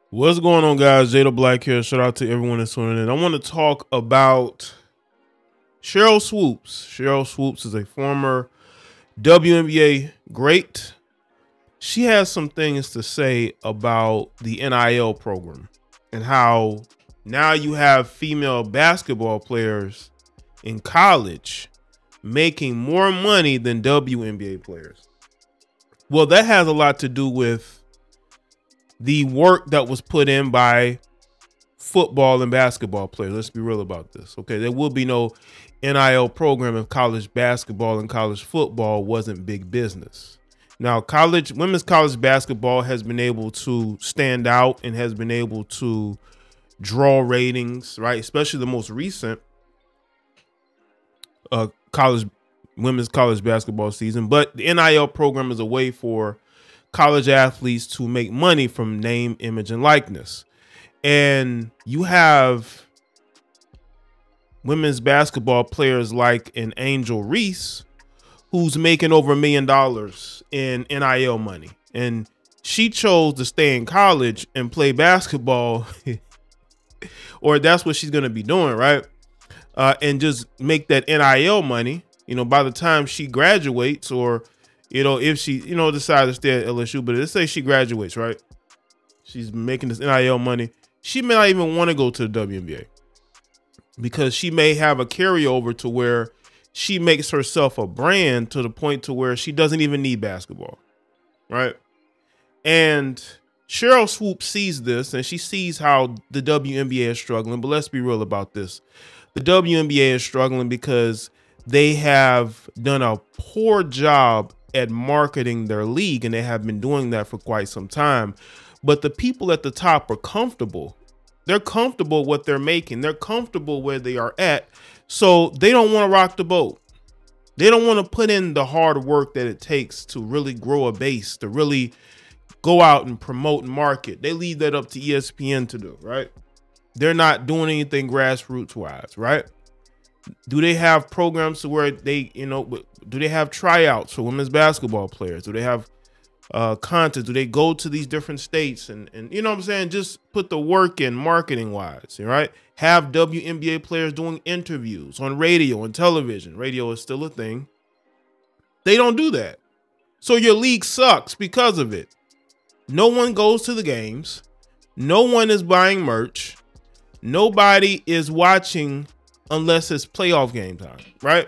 What's going on, guys? Jada Black here. Shout out to everyone that's tuning in. I want to talk about Sheryl Swoopes. Sheryl Swoopes is a former WNBA great. She has some things to say about the NIL program and how now you have female basketball players in college making more money than WNBA players. Well, that has a lot to do with the work that was put in by football and basketball players. Let's be real about this. Okay, there will be no NIL program if college basketball and college football wasn't big business. Now, women's college basketball has been able to stand out and has been able to draw ratings, right? Especially the most recent women's college basketball season. But the NIL program is a way for college athletes to make money from name, image, and likeness. And you have women's basketball players like an Angel Reese, who's making over $1 million in NIL money. And she chose to stay in college and play basketball, or that's what she's going to be doing, right? And just make that NIL money, by the time she graduates, or if she, decides to stay at LSU, but let's say she graduates, right? She's making this NIL money. She may not even want to go to the WNBA because she may have a carryover to where she makes herself a brand to the point to where she doesn't even need basketball, right? And Sheryl Swoopes sees this and she sees how the WNBA is struggling. But let's be real about this. The WNBA is struggling because they have done a poor job at marketing their league, and they have been doing that for quite some time. But the people at the top are comfortable. They're comfortable what they're making. They're comfortable where they are at. So they don't want to rock the boat. They don't want to put in the hard work that it takes to really grow a base, to really go out and promote and market. They leave that up to ESPN to do, right? They're not doing anything grassroots wise, right? Do they have programs to where they, do they have tryouts for women's basketball players? Do they have content? Do they go to these different states and you know what I'm saying? Just put the work in marketing wise, right? Have WNBA players doing interviews on radio and television. Radio is still a thing. They don't do that. So your league sucks because of it. No one goes to the games. No one is buying merch. Nobody is watching unless it's playoff game time, right?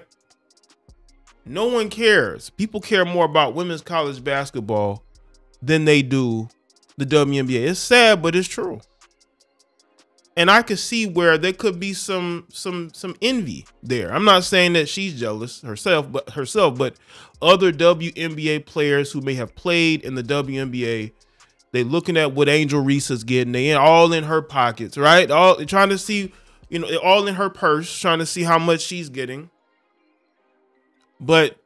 No one cares. People care more about women's college basketball than they do the WNBA. It's sad, but it's true. And I could see where there could be some envy there. I'm not saying that she's jealous herself, but other WNBA players who may have played in the WNBA, they looking at what Angel Reese is getting. They all in her pockets, right? All trying to see, all in her purse, trying to see how much she's getting. But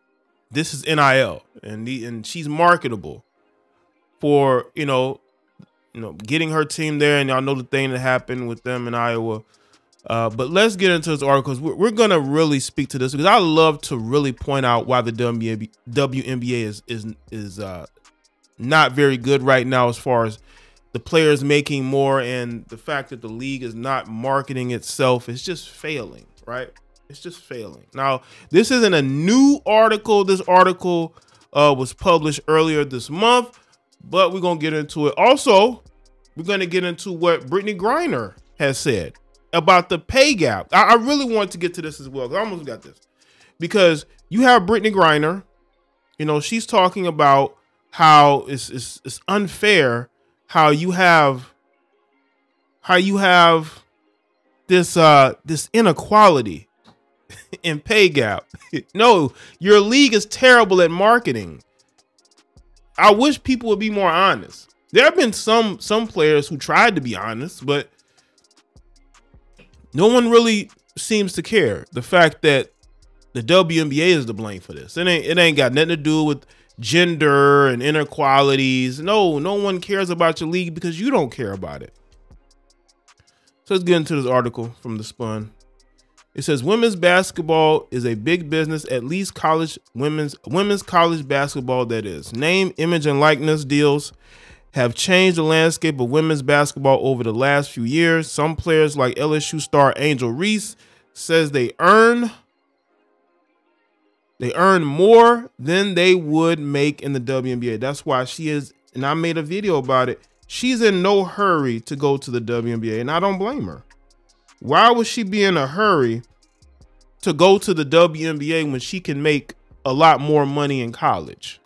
this is NIL, and she's marketable for, getting her team there. And y'all know the thing that happened with them in Iowa. But let's get into this article, because we're going to really speak to this, because I love to really point out why the WNBA is not very good right now as far as the players making more, and the fact that the league is not marketing itself. It's just failing, right? It's just failing. Now, this isn't a new article. This article was published earlier this month, but we're going to get into it. Also, we're going to get into what Brittany Griner has said about the pay gap. I really want to get to this as well, because I almost got this. Because you have Brittany Griner, she's talking about how it's unfair how you have this inequality in pay gap. No, your league is terrible at marketing. I wish people would be more honest. There have been some players who tried to be honest, but no one really seems to care. The fact that the WNBA is to blame for this. It ain't got nothing to do with gender and inequalities. No one cares about your league because you don't care about it. So let's get into this article from The Spun. It says women's basketball is a big business, at least women's college basketball, that is. Name, image, and likeness deals have changed the landscape of women's basketball over the last few years. Some players like LSU star Angel Reese says they earn more than they would make in the WNBA. That's why she is, and I made a video about it. She's in no hurry to go to the WNBA, and I don't blame her. Why would she be in a hurry to go to the WNBA when she can make a lot more money in college?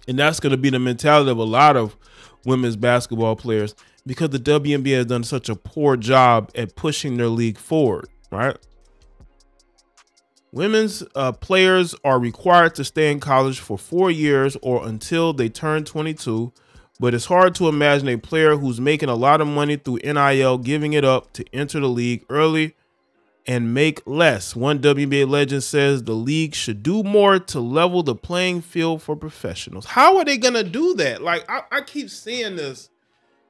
And that's going to be the mentality of a lot of women's basketball players, because the WNBA has done such a poor job at pushing their league forward, right? Women's players are required to stay in college for 4 years or until they turn 22, but it's hard to imagine a player who's making a lot of money through NIL giving it up to enter the league early and make less. One WNBA legend says the league should do more to level the playing field for professionals. How are they going to do that? Like, I keep seeing this.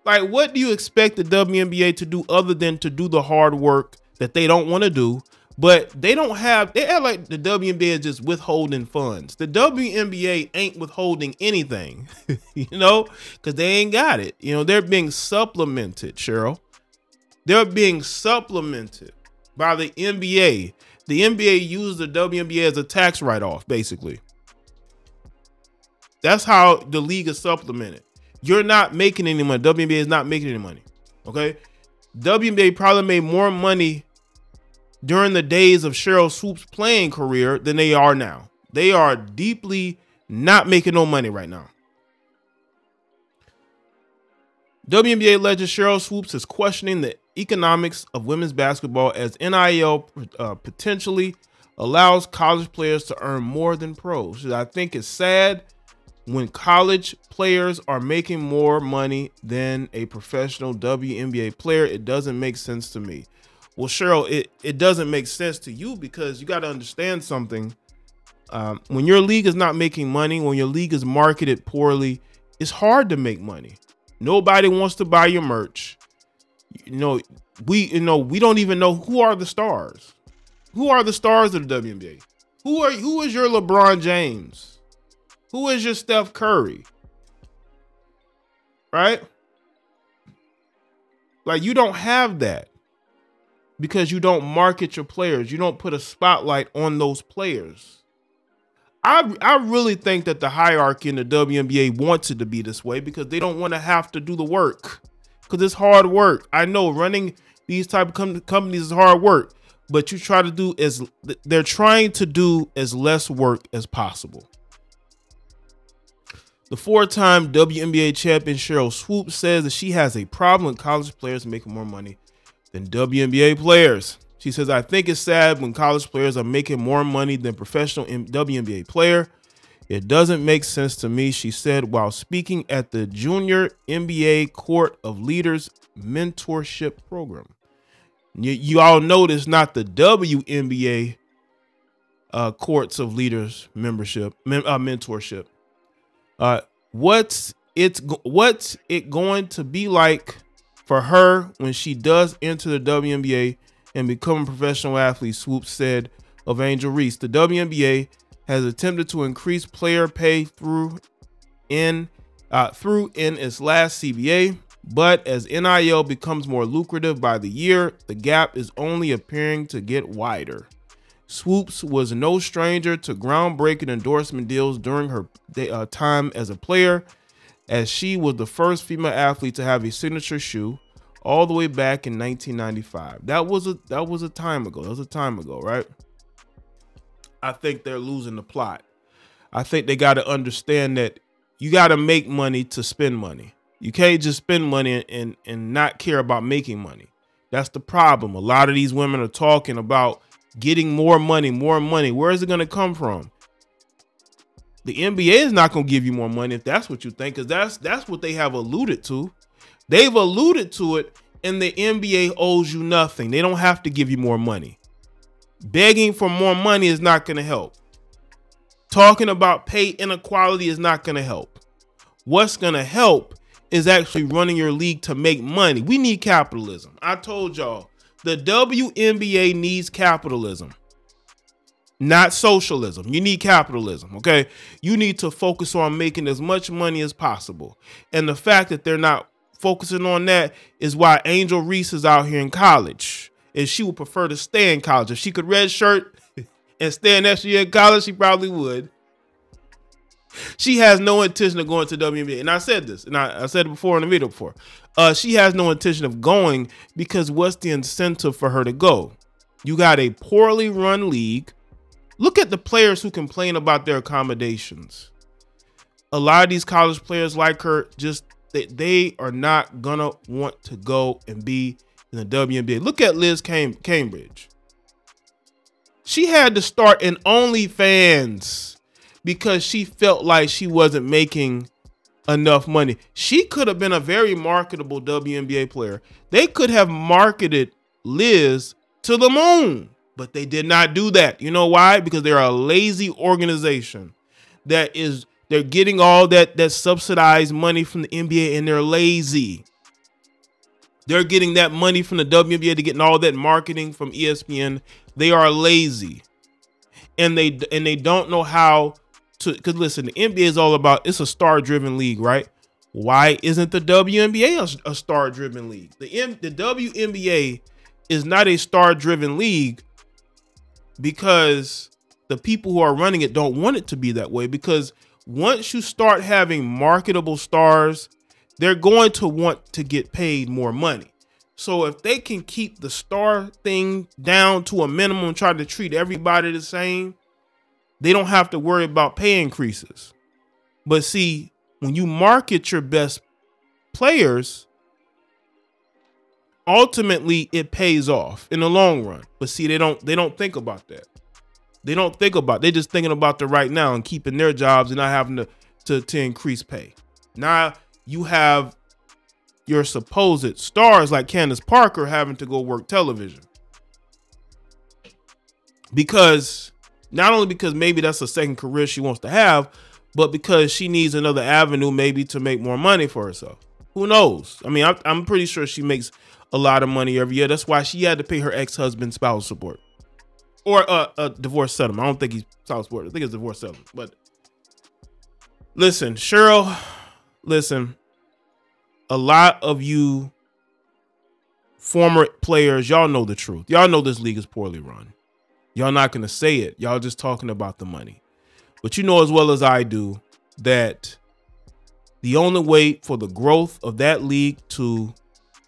Like, what do you expect the WNBA to do other than to do the hard work that they don't want to do? But they don't have, they act like the WNBA is just withholding funds. The WNBA ain't withholding anything, you know, because they ain't got it. You know, they're being supplemented, Sheryl. They're being supplemented by the NBA. The NBA used the WNBA as a tax write-off, basically. That's how the league is supplemented. You're not making any money. WNBA is not making any money, okay? WNBA probably made more money during the days of Sheryl Swoopes' playing career than they are now. They are deeply not making no money right now. WNBA legend Sheryl Swoopes is questioning the economics of women's basketball as NIL potentially allows college players to earn more than pros. I think it's sad when college players are making more money than a professional WNBA player. It doesn't make sense to me. Well, Sheryl, it doesn't make sense to you because you got to understand something. When your league is not making money, when your league is marketed poorly, it's hard to make money. Nobody wants to buy your merch. We don't even know who are the stars. Who are the stars of the WNBA? Who is your LeBron James? Who is your Steph Curry? Right? Like, you don't have that. Because you don't market your players. You don't put a spotlight on those players. I really think that the hierarchy in the WNBA wants it to be this way because they don't want to have to do the work. Because it's hard work. I know running these type of companies is hard work. But they're trying to do as less work as possible. The 4-time WNBA champion Sheryl Swoopes says that she has a problem with college players making more money than WNBA players. She says, I think it's sad when college players are making more money than professional WNBA player. It doesn't make sense to me, she said while speaking at the Junior NBA Court of Leaders Mentorship Program. You all know this, not the WNBA Courts of Leaders mentorship. What's it going to be like for her when she does enter the WNBA and become a professional athlete? Swoopes said of Angel Reese. The WNBA has attempted to increase player pay through in its last CBA, but as NIL becomes more lucrative by the year, the gap is only appearing to get wider. Swoopes was no stranger to groundbreaking endorsement deals during her time as a player, as she was the first female athlete to have a signature shoe all the way back in 1995. That was a time ago. That was a time ago, right? I think they're losing the plot. I think they got to understand that you got to make money to spend money. You can't just spend money and not care about making money. That's the problem. A lot of these women are talking about getting more money, more money. Where is it going to come from? The NBA is not going to give you more money if that's what you think, because that's what they have alluded to. They've alluded to it, and the NBA owes you nothing. They don't have to give you more money. Begging for more money is not going to help. Talking about pay inequality is not going to help. What's going to help is actually running your league to make money. We need capitalism. I told y'all, the WNBA needs capitalism. not socialism. You need capitalism, okay? You need to focus on making as much money as possible. And the fact that they're not focusing on that is why Angel Reese is out here in college. And she would prefer to stay in college. If she could redshirt and stay an extra year in college, she probably would. She has no intention of going to WNBA. And I said this, and I said it before in the video before. She has no intention of going because what's the incentive for her to go? You got a poorly run league. Look at the players who complain about their accommodations. A lot of these college players like her, just they are not gonna want to go and be in the WNBA. Look at Liz Cambridge. She had to start an OnlyFans because she felt like she wasn't making enough money. She could have been a very marketable WNBA player. They could have marketed Liz to the moon, but they did not do that. You know why? Because they're a lazy organization they're getting all that subsidized money from the NBA, and they're lazy. They're getting that money from the WNBA to getting all that marketing from ESPN. They are lazy, and they don't know how to. Because listen, the NBA is all about, it's a star-driven league, right? Why isn't the WNBA a star-driven league? The WNBA is not a star-driven league because the people who are running it don't want it to be that way. Because once you start having marketable stars, they're going to want to get paid more money. So if they can keep the star thing down to a minimum and try to treat everybody the same, they don't have to worry about pay increases. But see, when you market your best players, ultimately it pays off in the long run. But see, they don't think about that. They don't think about it. They're just thinking about the right now and keeping their jobs and not having to increase pay. Now you have your supposed stars like Candace Parker having to go work television. Because not only because maybe that's a second career she wants to have, but because she needs another avenue maybe to make more money for herself. Who knows? I mean, I'm pretty sure she makes a lot of money every year. That's why she had to pay her ex-husband spousal support. Or a divorce settlement. I don't think he's spousal support. I think it's divorce settlement. But listen, Sheryl, listen, a lot of you former players, y'all know the truth. Y'all know this league is poorly run. Y'all not going to say it. Y'all just talking about the money. But you know as well as I do that the only way for the growth of that league to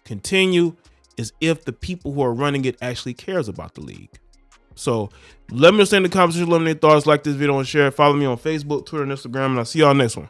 continue is if the people who are running it actually cares about the league. So let me know in the comments, let me know your thoughts, like this video and share. Follow me on Facebook, Twitter, and Instagram, and I'll see y'all next one.